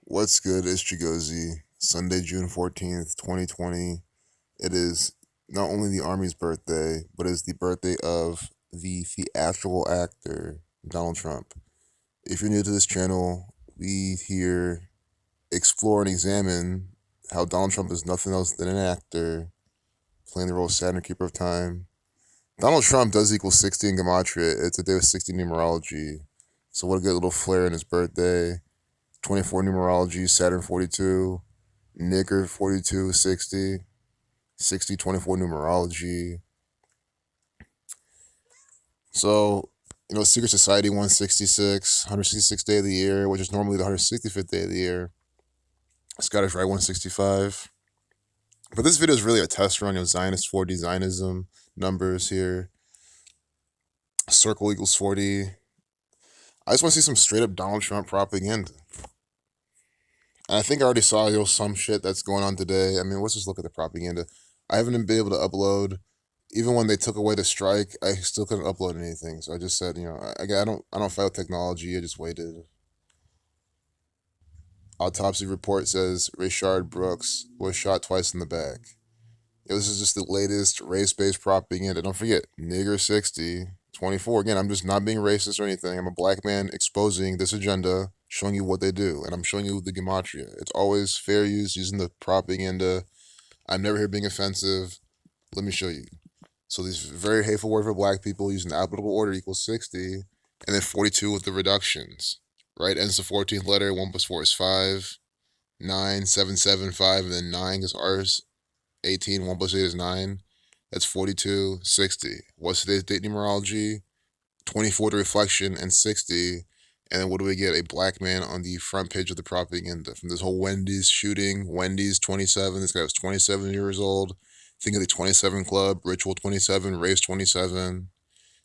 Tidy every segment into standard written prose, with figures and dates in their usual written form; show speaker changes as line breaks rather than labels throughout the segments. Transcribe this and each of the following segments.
What's good? It's Chigozy. Sunday, June 14th, 2020. It is not only the Army's birthday, but it's the birthday of the theatrical actor, Donald Trump. If you're new to this channel, we here explore and examine how Donald Trump is nothing else than an actor playing the role of Saturn, Keeper of Time. Donald Trump does equal 60 in Gematria. It's a day with 60 numerology. So what a good little flair in his birthday. 24 numerology, Saturn 42, Nigger 42, 60, 60, 24 numerology. So, Secret Society 166, 166th day of the year, which is normally the 165th day of the year. Scottish Rite 165. But this video is really a test run, Zionist 4D Zionism numbers here. Circle equals 40. I just want to see some straight up Donald Trump propaganda. And I think I already saw some shit that's going on today. I mean, let's just look at the propaganda. I haven't been able to upload. Even when they took away the strike, I still couldn't upload anything. So I just said, I don't fight with technology. I just waited. Autopsy report says RAYSHARD Brooks was shot twice in the back. This is just the latest race-based propaganda. Don't forget, nigger 60, 24. Again, I'm just not being racist or anything. I'm a black man exposing this agenda, showing you what they do, and I'm showing you the gematria. It's always fair use, using the propaganda. I'm never here being offensive. Let me show you. So these very hateful word for black people using the alphabetical order equals 60, and then 42 with the reductions. Right ends the 14th letter, 1 plus 4 is 5, 9, 7, 7, 5, and then 9 because R's 18, 1 plus 8 is 9. That's 42, 60. What's today's date numerology? 24 to reflection and 60. And then what do we get? A black man on the front page of the propaganda from this whole Wendy's shooting. Wendy's 27. This guy was 27 years old. Think of the 27 Club, Ritual 27, Race 27.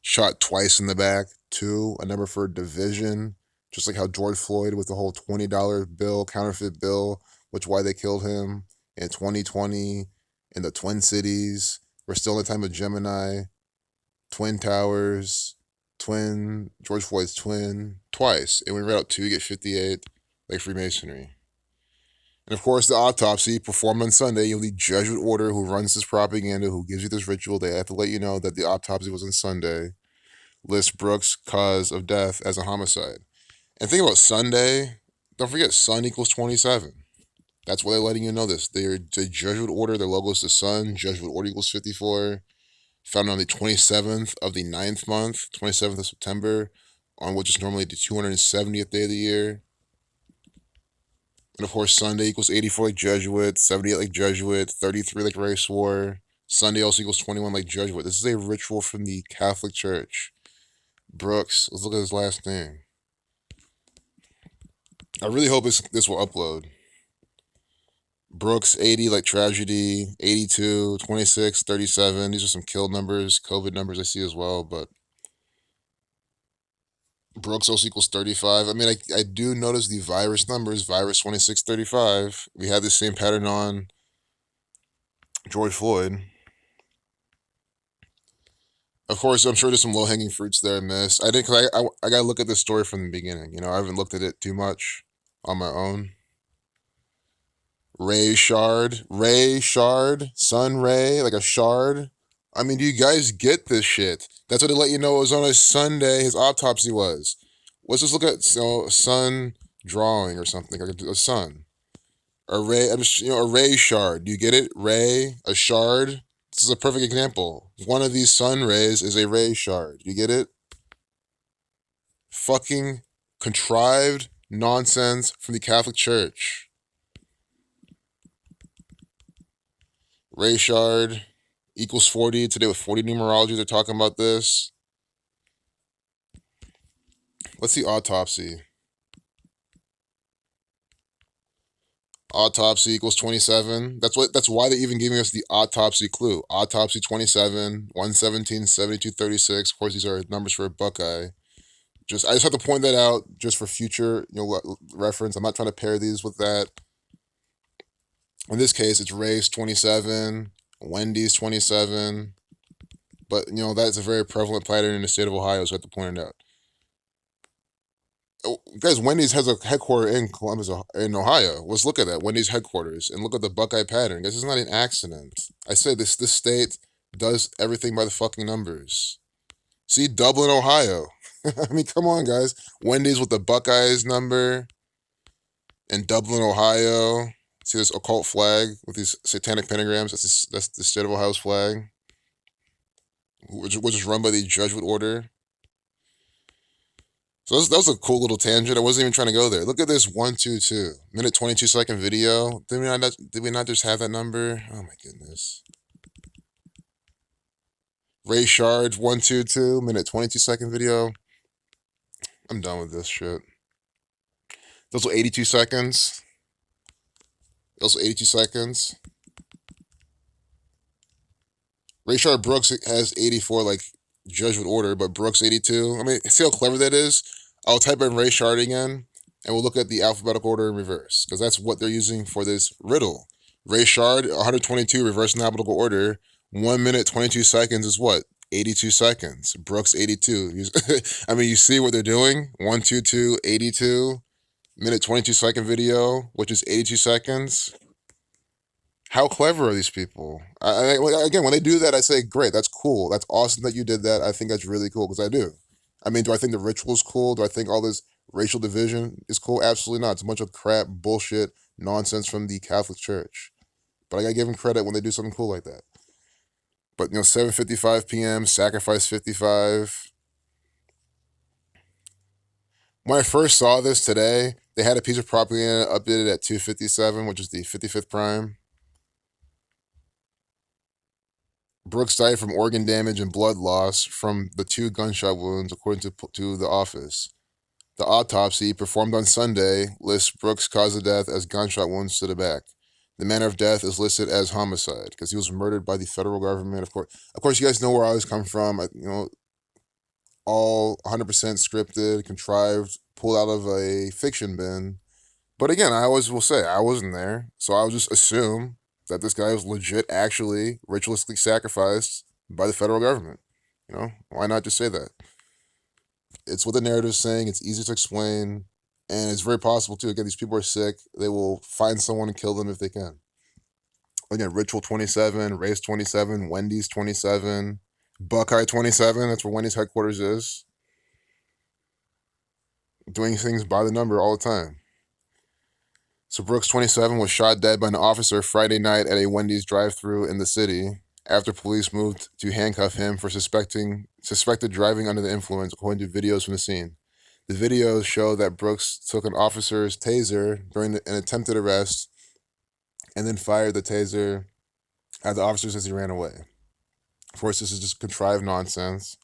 Shot twice in the back. 2, a number for division. Just like how George Floyd with the whole $20 bill, counterfeit bill, which why they killed him in 2020 in the Twin Cities. We're still in the time of Gemini, Twin Towers, George Floyd's twin, twice. And we read out 2, you get 58, like Freemasonry. And of course, the autopsy performed on Sunday. You have the Jesuit order who runs this propaganda, who gives you this ritual. They have to let you know that the autopsy was on Sunday. Lists Brooks' cause of death as a homicide. And think about Sunday. Don't forget, sun equals 27. That's why they're letting you know this. They're the Jesuit order. Their logo is the sun. Jesuit order equals 54. Found on the 27th of the 9th month, 27th of September, on which is normally the 270th day of the year. And of course, Sunday equals 84 like Jesuit, 78 like Jesuit, 33 like race war. Sunday also equals 21 like Jesuit. This is a ritual from the Catholic Church. Brooks, let's look at his last name. I really hope this will upload. Brooks, 80 like tragedy, 82, 26, 37. These are some kill numbers, COVID numbers I see as well, but Brooks also equals 35. I mean, I do notice the virus numbers, virus 2635. We had the same pattern on George Floyd. Of course, I'm sure there's some low-hanging fruits there I missed. I didn't, cause I gotta look at this story from the beginning. I haven't looked at it too much on my own. RAYSHARD, sun ray, like a shard. I mean, do you guys get this shit? That's what they let you know it was on a Sunday. His autopsy was. Let's just look at sun drawing or something, like a sun. A ray, a ray shard. Do you get it? Ray, a shard. This is a perfect example. One of these sun rays is a ray shard. You get it? Fucking contrived nonsense from the Catholic Church. RAYSHARD equals 40. Today with 40 numerology, they're talking about this. Let's see autopsy. Autopsy equals 27. That's why they're even giving us the autopsy clue. Autopsy 27, 117, 72, 36. Of course, these are numbers for a Buckeye. I just have to point that out just for future reference. I'm not trying to pair these with that. In this case, it's Race 27, Wendy's 27. But, that's a very prevalent pattern in the state of Ohio, so I have to point it out. Oh, guys, Wendy's has a headquarters in Columbus, in Ohio. Let's look at that. Wendy's headquarters and look at the Buckeye pattern. Guys, it's not an accident. I say this state does everything by the fucking numbers. See, Dublin, Ohio. I mean, come on, guys. Wendy's with the Buckeyes number in Dublin, Ohio. See this occult flag with these satanic pentagrams? That's the state of Ohio's flag, which is run by the Jesuit order. So that was a cool little tangent. I wasn't even trying to go there. Look at this 122 minute 22-second video. Did we not just have that number? Oh my goodness. RAYSHARD 122 minute 22-second video. I'm done with this shit. Those were 82 seconds. Those were 82 seconds. RAYSHARD Brooks has 84 like Jesuit order, but Brooks 82. I mean, see how clever that is? I'll type in RAYSHARD again, and we'll look at the alphabetical order in reverse, because that's what they're using for this riddle. RAYSHARD 122 reverse in alphabetical order. 1 minute 22 seconds is what? 82 seconds. Brooks 82. I mean, you see what they're doing? 122 82 minute 22-second video, which is 82 seconds. How clever are these people? Again, when they do that, I say, great, that's cool. That's awesome that you did that. I think that's really cool, because I do. I mean, do I think the ritual is cool? Do I think all this racial division is cool? Absolutely not. It's a bunch of crap, bullshit, nonsense from the Catholic Church. But I gotta give them credit when they do something cool like that. But, 7:55 p.m., Sacrifice 55. When I first saw this today, they had a piece of propaganda updated at 2:57, which is the 55th prime. Brooks died from organ damage and blood loss from the 2 gunshot wounds, according to the office. The autopsy, performed on Sunday, lists Brooks' cause of death as gunshot wounds to the back. The manner of death is listed as homicide, because he was murdered by the federal government. Of course, you guys know where I always come from. All 100% scripted, contrived, pulled out of a fiction bin. But again, I always will say, I wasn't there, so I'll just assume that this guy was legit, actually ritualistically sacrificed by the federal government. Why not just say that? It's what the narrative is saying. It's easy to explain, and it's very possible too. Again, these people are sick. They will find someone and kill them if they can. Again, Ritual 27, Race 27, Wendy's 27, Buckeye 27. That's where Wendy's headquarters is. Doing things by the number all the time. So Brooks 27 was shot dead by an officer Friday night at a Wendy's drive-thru in the city after police moved to handcuff him for suspected driving under the influence, according to videos from the scene. The videos show that Brooks took an officer's taser during an attempted arrest and then fired the taser at the officers as he ran away. Of course, this is just contrived nonsense.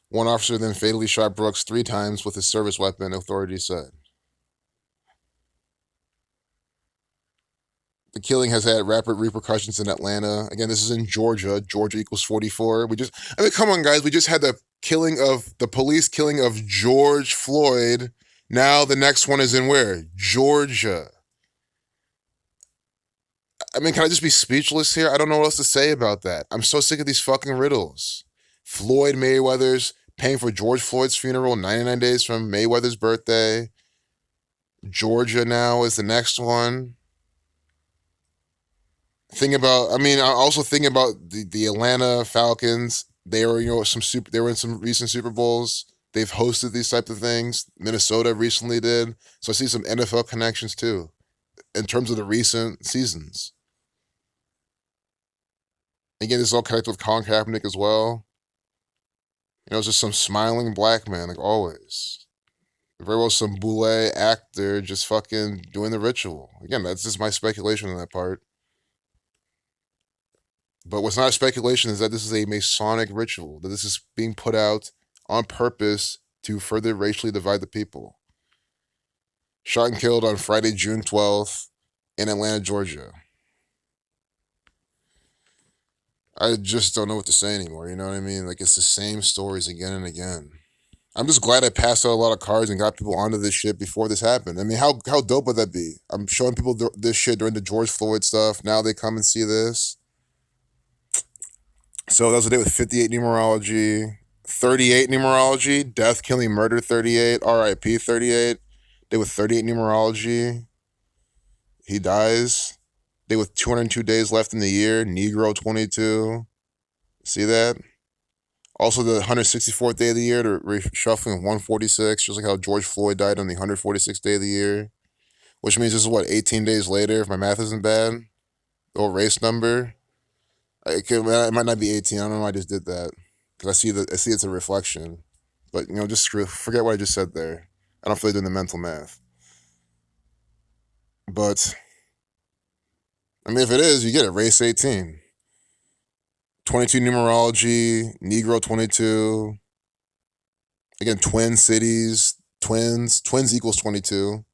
One officer then fatally shot Brooks 3 times with his service weapon, authorities said. The killing has had rapid repercussions in Atlanta. Again, this is in Georgia. Georgia equals 44. Come on, guys. We just had the police killing of George Floyd. Now the next one is in where? Georgia. I mean, can I just be speechless here? I don't know what else to say about that. I'm so sick of these fucking riddles. Floyd Mayweather's paying for George Floyd's funeral 99 days from Mayweather's birthday. Georgia now is the next one. I also think about the Atlanta Falcons. They were, they were in some recent Super Bowls. They've hosted these type of things. Minnesota recently did. So I see some NFL connections too, in terms of the recent seasons. Again, this is all connected with Colin Kaepernick as well. It's just some smiling black man, like always. Very well some boule actor just fucking doing the ritual. Again, that's just my speculation on that part. But what's not speculation is that this is a Masonic ritual, that this is being put out on purpose to further racially divide the people. Shot and killed on Friday, June 12th in Atlanta, Georgia. I just don't know what to say anymore, you know what I mean? Like, it's the same stories again and again. I'm just glad I passed out a lot of cards and got people onto this shit before this happened. I mean, how dope would that be? I'm showing people this shit during the George Floyd stuff. Now they come and see this. So that was a day with 58 numerology. 38 numerology, death, killing, murder 38, RIP 38. Day with 38 numerology, he dies. Day with 202 days left in the year, Negro 22. See that? Also, the 164th day of the year, the reshuffling of 146, just like how George Floyd died on the 146th day of the year, which means this is what, 18 days later, if my math isn't bad? The old race number. It might not be 18. I don't know why I just did that. Because I see it's a reflection. But, just forget what I just said there. I don't feel like doing the mental math. But, I mean, if it is, you get it. Race 18. 22 numerology, Negro 22. Again, twin cities, twins equals 22.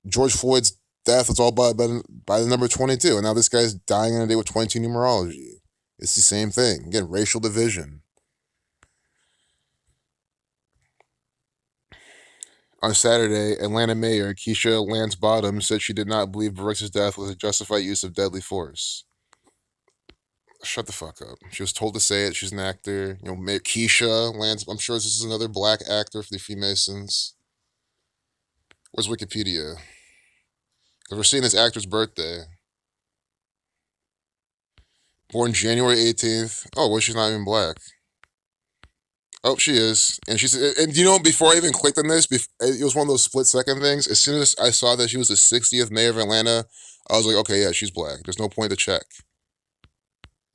George Floyd's death was all by the number 22. And now this guy's dying on a day with 22 numerology. It's the same thing. Again, racial division. On Saturday, Atlanta Mayor Keisha Lance Bottoms said she did not believe Brooks' death was a justified use of deadly force. Shut the fuck up. She was told to say it. She's an actor. Mayor Keisha Lance. I'm sure this is another black actor for the Freemasons. Where's Wikipedia? Because we're seeing this actor's birthday. Born January 18th. Oh, well, she's not even black. Oh, she is. And before I even clicked on this, it was one of those split-second things. As soon as I saw that she was the 60th mayor of Atlanta, I was like, okay, yeah, she's black. There's no point to check.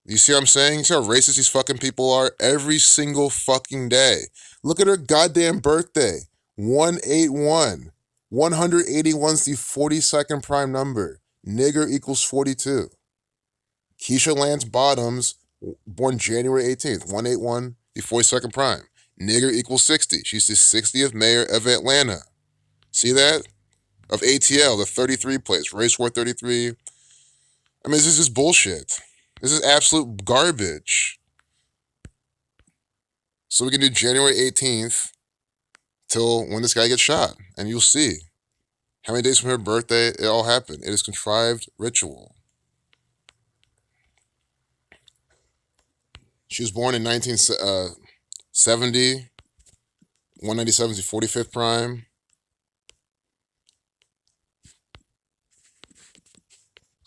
You see what I'm saying? You see how racist these fucking people are? Every single fucking day. Look at her goddamn birthday. 181. 181's the 42nd prime number. Nigger equals 42. Keisha Lance Bottoms, born January 18th. 181, the 42nd prime. Nigger equals 60. She's the 60th mayor of Atlanta. See that? Of ATL, the 33 place. Race War 33. I mean, this is just bullshit. This is absolute garbage. So we can do January 18th till when this guy gets shot. And you'll see. How many days from her birthday it all happened. It is contrived ritual. She was born in 1970. 197 is the 45th prime.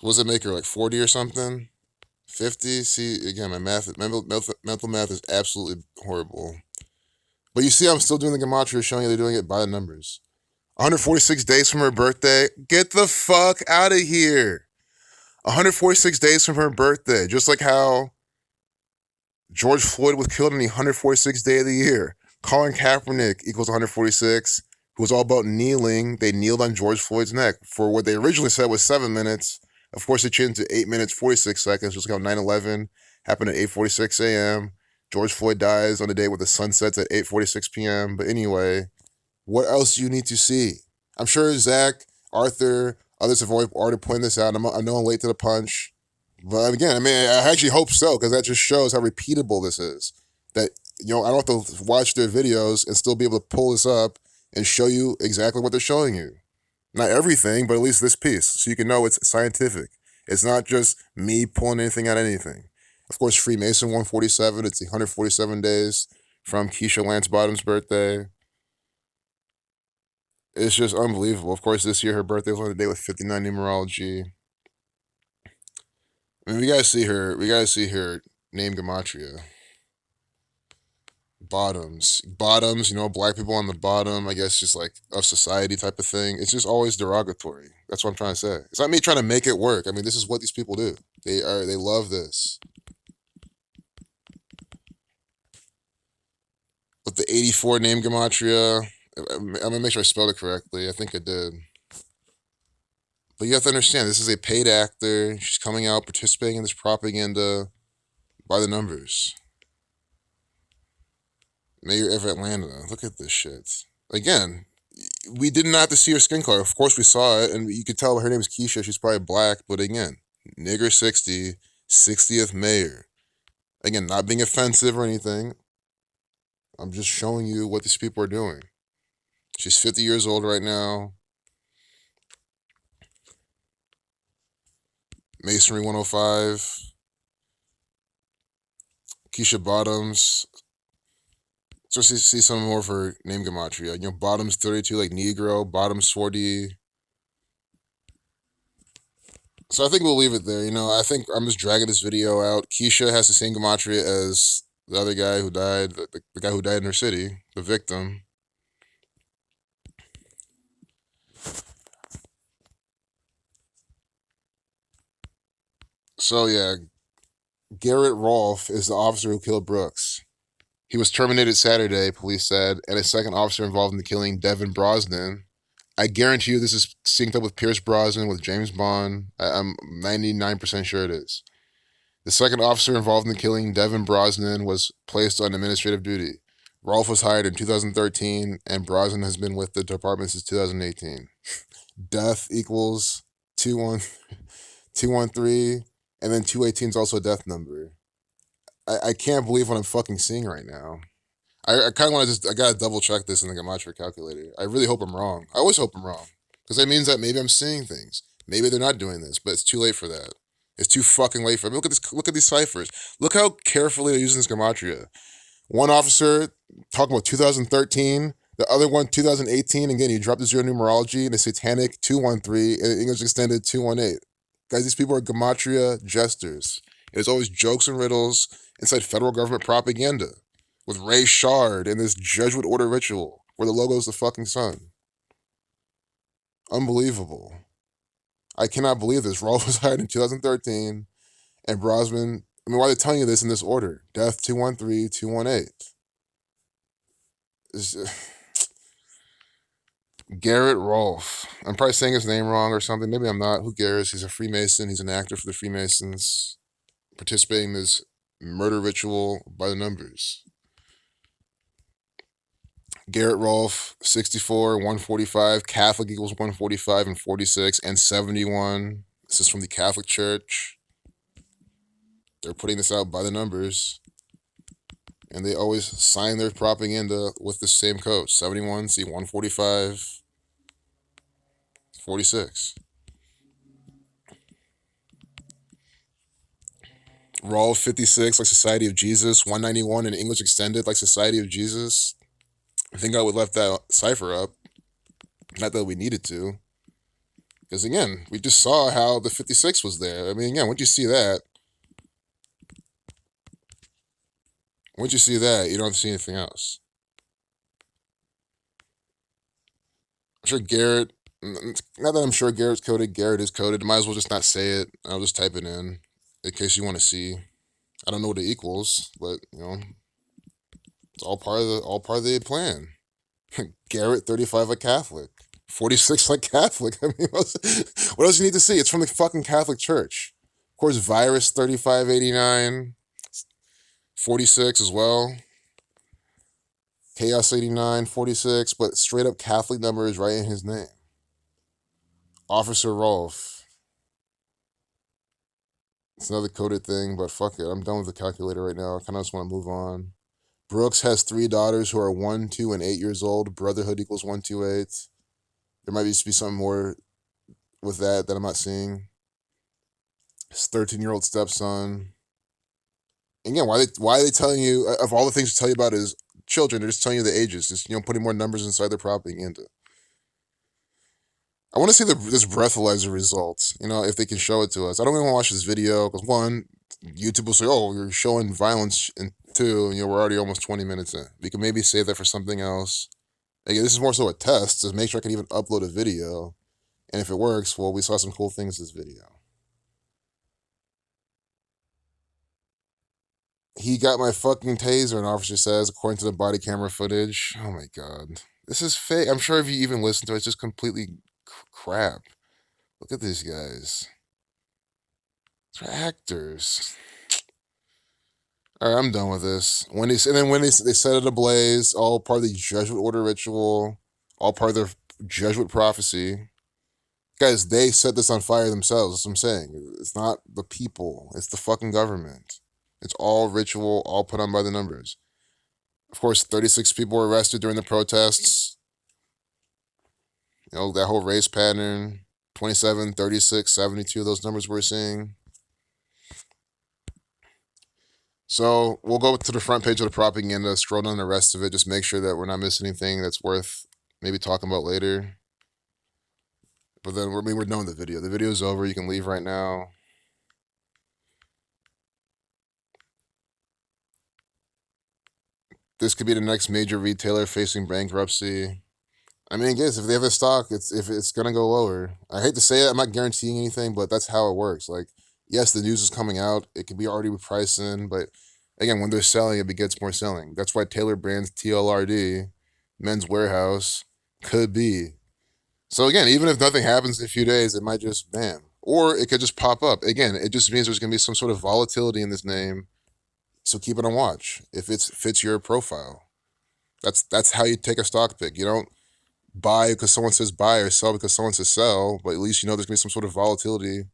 What does it make her, like 40 or something? 50? See, again, my mental math is absolutely horrible. But you see, I'm still doing the gematria, showing you they're doing it by the numbers. 146 days from her birthday. Get the fuck out of here. 146 days from her birthday. Just like how George Floyd was killed on the 146th day of the year. Colin Kaepernick equals 146, who was all about kneeling. They kneeled on George Floyd's neck for what they originally said was 7 minutes. Of course, it changed to 8 minutes, 46 seconds, just like how 9/11 happened at 8:46 a.m. George Floyd dies on a day where the sun sets at 8:46 p.m. But anyway, what else do you need to see? I'm sure Zach, Arthur, others have already pointed this out. I know I'm late to the punch. But again, I mean, I actually hope so, because that just shows how repeatable this is. That, I don't have to watch their videos and still be able to pull this up and show you exactly what they're showing you. Not everything, but at least this piece, so you can know it's scientific. It's not just me pulling anything out of anything. Of course, Freemason 147, it's the 147 days from Keisha Lance Bottoms' birthday. It's just unbelievable. Of course, this year her birthday was on the day with 59 numerology. I mean, we gotta see her name gematria. Bottoms, black people on the bottom, I guess, just like of society type of thing. It's just always derogatory. That's what I'm trying to say. It's not me trying to make it work. I mean, this is what these people do. They love this. With the 84 name gematria, I'm gonna make sure I spelled it correctly. I think I did. But you have to understand, this is a paid actor. She's coming out, participating in this propaganda by the numbers. Mayor of Atlanta. Look at this shit. Again, we did not have to see her skin color. Of course, we saw it, and you could tell her name is Keisha. She's probably black, but again, nigger 60, 60th mayor. Again, not being offensive or anything. I'm just showing you what these people are doing. She's 50 years old right now. Masonry 105. Keisha Bottoms. So see some more of her name gematria. You know, bottom's 32 like Negro, bottom's 40. So I think we'll leave it there. You know, I think I'm just dragging this video out. Keisha has the same gematria as the other guy who died, the guy who died in her city, the victim. So yeah, Garrett Rolfe is the officer who killed Brooks. He was terminated Saturday, police said, and a second officer involved in the killing, Devin Brosnan. I guarantee you this is synced up with Pierce Brosnan, with James Bond. I'm 99% sure it is. The second officer involved in the killing, Devin Brosnan, was placed on administrative duty. Rolfe was hired in 2013, and Brosnan has been with the department since 2018. Death equals 213, and then 218 is also a death number. I can't believe what I'm fucking seeing right now. I kind of want to I gotta double check this in the gematria calculator. I really hope I'm wrong. I always hope I'm wrong. Because that means that maybe I'm seeing things. Maybe they're not doing this, but it's too late for that. It's too fucking late for it. Look at this. Look at these ciphers. Look how carefully they're using this gematria. One officer talking about 2013, the other one 2018. Again, he dropped the zero numerology and a satanic 213 and English extended 218. Guys, these people are gematria jesters. It's always jokes and riddles inside federal government propaganda with RAYSHARD and this Jesuit order ritual where the logo is the fucking sun. Unbelievable. I cannot believe this. Rolfe was hired in 2013, and Brosnan. I mean, why are they telling you this in this order? Death 213, 218. Garrett Rolfe. I'm probably saying his name wrong or something. Maybe I'm not. Who cares? He's a Freemason. He's an actor for the Freemasons, participating in this murder ritual by the numbers. Garrett Rolfe, 64, 145. Catholic equals 145 and 46 and 71. This is from the Catholic Church. They're putting this out by the numbers. And they always sign their propaganda with the same code. 71, see 145, 46. Rolfe, 56, like Society of Jesus. 191 in English extended, like Society of Jesus. I think I would left that cipher up. Not that we needed to. Because again, we just saw how the 56 was there. I mean, again, once you see that, you don't see anything else. I'm sure Garrett, not that I'm sure Garrett's coded, Garrett is coded. Might as well just not say it. I'll just type it in case you want to see. I don't know what it equals, but you know, it's all part of the plan. Garrett, 35, like Catholic. 46 like Catholic. I mean, what else you need to see? It's from the fucking Catholic Church. Of course, Virus 3589, 46 as well. Chaos 89, 46, but straight up Catholic number is right in his name. Officer Rolfe. It's another coded thing, but fuck it. I'm done with the calculator right now. I kind of just want to move on. Brooks has 3 daughters who are 1, 2, and 8 years old. Brotherhood equals 128. There might just be something more with that I'm not seeing. His 13-year-old stepson. Again, why are they telling you, of all the things to tell you about his children, they're just telling you the ages, just, you know, putting more numbers inside their propaganda. I want to see this breathalyzer results, you know, if they can show it to us. I don't even want to watch this video, because one, YouTube will say, oh, you're showing violence, and two, you know, we're already almost 20 minutes in. We can maybe save that for something else. Again, this is more so a test to make sure I can even upload a video. And if it works, well, we saw some cool things in this video. He got my fucking taser, an officer says, according to the body camera footage. Oh my god. This is fake. I'm sure if you even listen to it, it's just completely crap. Look at these guys. They're actors. All right, I'm done with this. When they set it ablaze, all part of the Jesuit order ritual, all part of their Jesuit prophecy. Guys, they set this on fire themselves. That's what I'm saying. It's not the people. It's the fucking government. It's all ritual, all put on by the numbers. Of course, 36 people were arrested during the protests. You know, that whole race pattern. 27, 36, 72, those numbers we're seeing. So we'll go to the front page of the propaganda, scroll down the rest of it, just make sure that we're not missing anything that's worth maybe talking about later. But then we're done with the video. The video's over. You can leave right now. This could be the next major retailer facing bankruptcy. I mean, guys, if they have a stock, if it's gonna go lower. I hate to say it, I'm not guaranteeing anything, but that's how it works. Like, yes, the news is coming out. It could be already priced in, but again, when they're selling, it begets more selling. That's why Taylor Brands TLRD, Men's Warehouse, could be. So again, even if nothing happens in a few days, it might just bam, or it could just pop up. Again, it just means there's gonna be some sort of volatility in this name. So keep it on watch if it fits your profile. That's how you take a stock pick. You don't buy because someone says buy or sell because someone says sell, but at least you know there's gonna be some sort of volatility.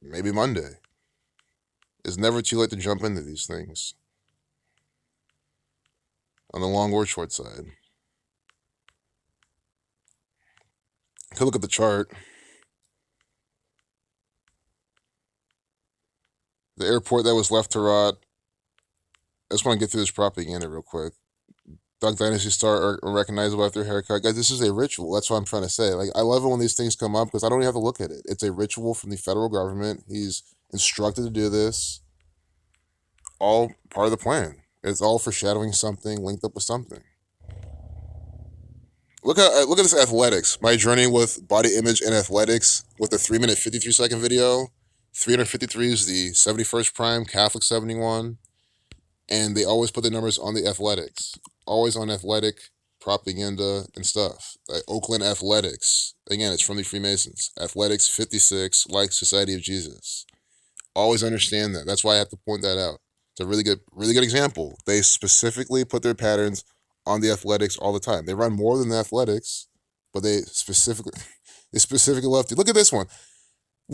Maybe Monday. It's never too late to jump into these things on the long or short side. Could look at the chart. The airport that was left to rot. I just want to get through this propaganda real quick. Duck Dynasty star are recognizable after haircut. Guys, this is a ritual. That's what I'm trying to say. Like, I love it when these things come up because I don't even have to look at it. It's a ritual from the federal government. He's instructed to do this. All part of the plan. It's all foreshadowing something linked up with something. Look at this athletics. My journey with body image and athletics with the 3-minute 53-second video. 353 is the 71st prime, Catholic 71. And they always put the numbers on the athletics. Always on athletic propaganda and stuff. Like Oakland Athletics. Again, it's from the Freemasons. Athletics 56, like Society of Jesus. Always understand that. That's why I have to point that out. It's a really good example. They specifically put their patterns on the athletics all the time. They run more than the athletics, but they specifically left it. Look at this one.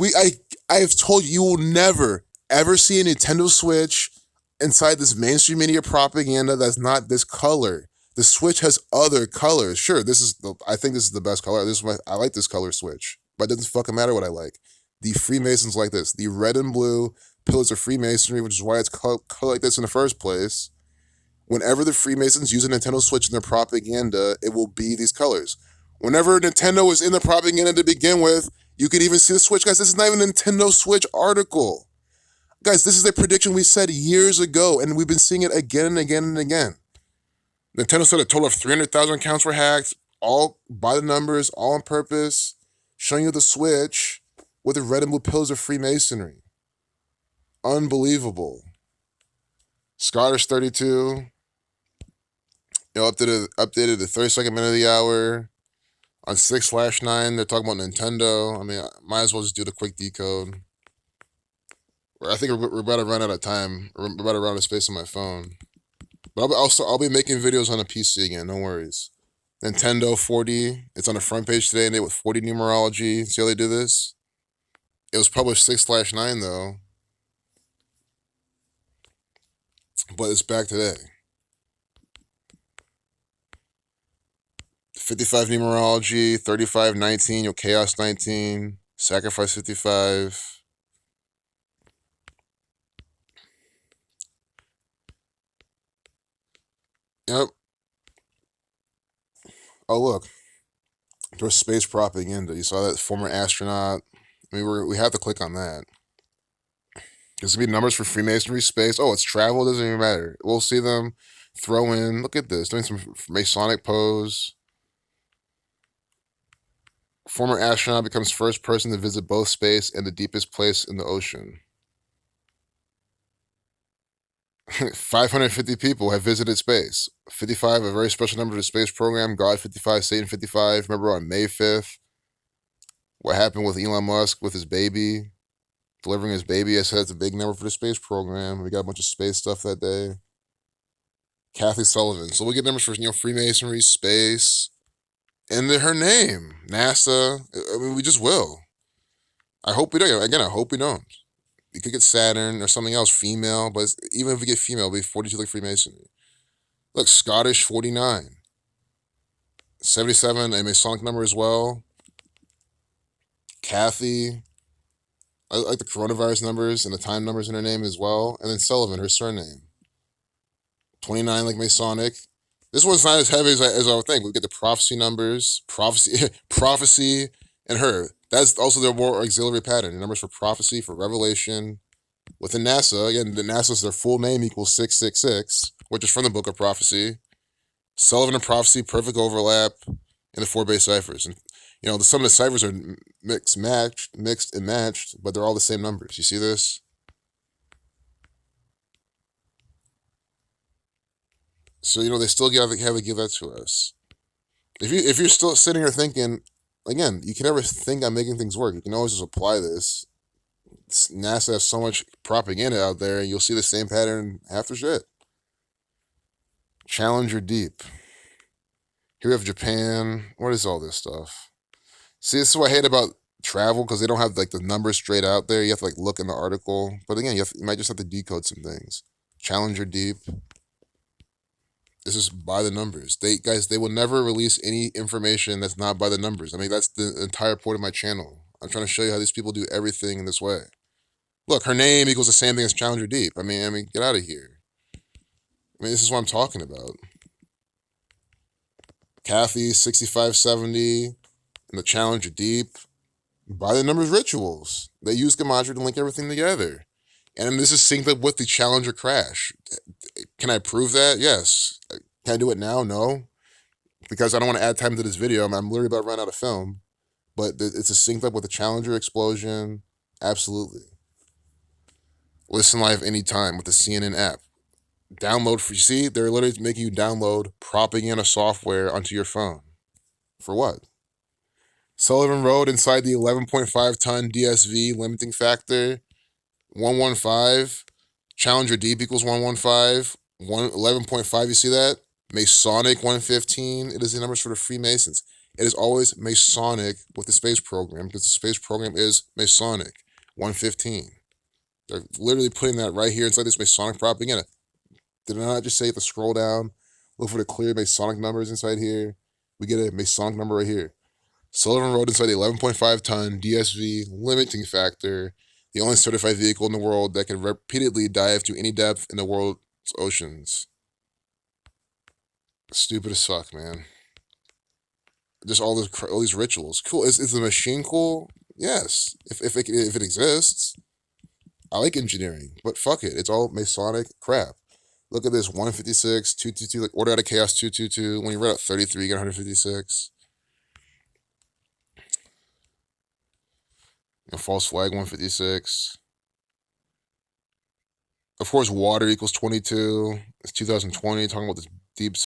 I have told you will never ever see a Nintendo Switch inside this mainstream media propaganda that's not this color. The Switch has other colors. Sure, I think this is the best color. I like this color Switch, but it doesn't fucking matter what I like. The Freemasons like this. The red and blue pillars of Freemasonry, which is why it's colored like this in the first place. Whenever the Freemasons use a Nintendo Switch in their propaganda, it will be these colors. Whenever Nintendo was in the propaganda to begin with, you could even see the Switch. Guys, this is not even a Nintendo Switch article. Guys, this is a prediction we said years ago, and we've been seeing it again and again and again. Nintendo said a total of 300,000 accounts were hacked, all by the numbers, all on purpose, showing you the Switch with the red and blue pillars of Freemasonry. Unbelievable. Scottish 32, updated the 32nd minute of the hour. On 6/9, they're talking about Nintendo. I mean, I might as well just do the quick decode. I think we're about to run out of time. We're about to run out of space on my phone. But I'll be making videos on a PC again, no worries. Nintendo 40, it's on the front page today, and they with 40 numerology. See how they do this? It was published 6/9 though. But it's back today. 55 numerology, 35/19, your chaos 19, sacrifice 55. Yep. Oh look, there's space propaganda. You saw that former astronaut. I mean, we have to click on that. There's gonna be numbers for Freemasonry space. Oh, it's travel. Doesn't even matter. We'll see them throw in. Look at this, doing some Masonic pose. Former astronaut becomes first person to visit both space and the deepest place in the ocean. 550 people have visited space. 55, a very special number to the space program. God 55, Satan 55. Remember on May 5th, what happened with Elon Musk with his baby, delivering his baby? I said it's a big number for the space program. We got a bunch of space stuff that day. Kathy Sullivan. So we get numbers for Freemasonry, space, and her name, NASA. I mean, we just will. I hope we don't. Again, I hope we don't. We could get Saturn or something else, female, but even if we get female, it'll be 42 like Freemasonry. Look, Scottish 49. 77, a Masonic number as well. Kathy. I like the coronavirus numbers and the time numbers in her name as well. And then Sullivan, her surname. 29 like Masonic. This one's not as heavy as I would think. We get the prophecy numbers, prophecy, and her. That's also their more auxiliary pattern. The numbers for prophecy, for revelation. Within NASA, again, the NASA's their full name equals 666, which is from the Book of Prophecy. Sullivan and prophecy, perfect overlap in the 4 base ciphers. And some of the ciphers are mixed and matched, but they're all the same numbers. You see this? So they still have to give that to us. If you're still sitting here thinking, again, you can never think I'm making things work. You can always just apply this. NASA has so much propaganda out there, and you'll see the same pattern after shit. Challenger Deep. Here we have Japan. What is all this stuff? See, this is what I hate about travel, because they don't have like the numbers straight out there. You have to like look in the article. But again, you might just have to decode some things. Challenger Deep. This is by the numbers. They will never release any information that's not by the numbers. I mean, that's the entire point of my channel. I'm trying to show you how these people do everything in this way. Look, her name equals the same thing as Challenger Deep. I mean, get out of here. I mean, this is what I'm talking about. Kathy, 6570, and the Challenger Deep. By the numbers rituals. They use gematria to link everything together. And this is synced up with the Challenger crash. Can I prove that? Yes. Can I do it now? No. Because I don't want to add time to this video. I'm literally about to run out of film. But it's synced up with the Challenger explosion. Absolutely. Listen live anytime with the CNN app. Download you see, they're literally making you download propaganda software onto your phone. For what? Sullivan Road inside the 11.5 ton DSV limiting factor. 115. Challenger Deep equals 115. 11.5, you see that? Masonic 115. It is the numbers for the Freemasons. It is always Masonic with the space program, because the space program is Masonic 115. They're literally putting that right here inside this Masonic propaganda. Did I not just say to scroll down, look for the clear Masonic numbers inside here? We get a Masonic number right here. Sullivan Road inside the 11.5 ton DSV limiting factor, the only certified vehicle in the world that can repeatedly dive to any depth in the world's oceans. Stupid as fuck, man. Just all these rituals. Cool. Is the machine cool? Yes. If it exists. I like engineering, but fuck it. It's all Masonic crap. Look at this, 156, 222, like Order Out of Chaos 222. When you read out 33, you get 156. False Flag 156. Of course, water equals 22. It's 2020, talking about this deep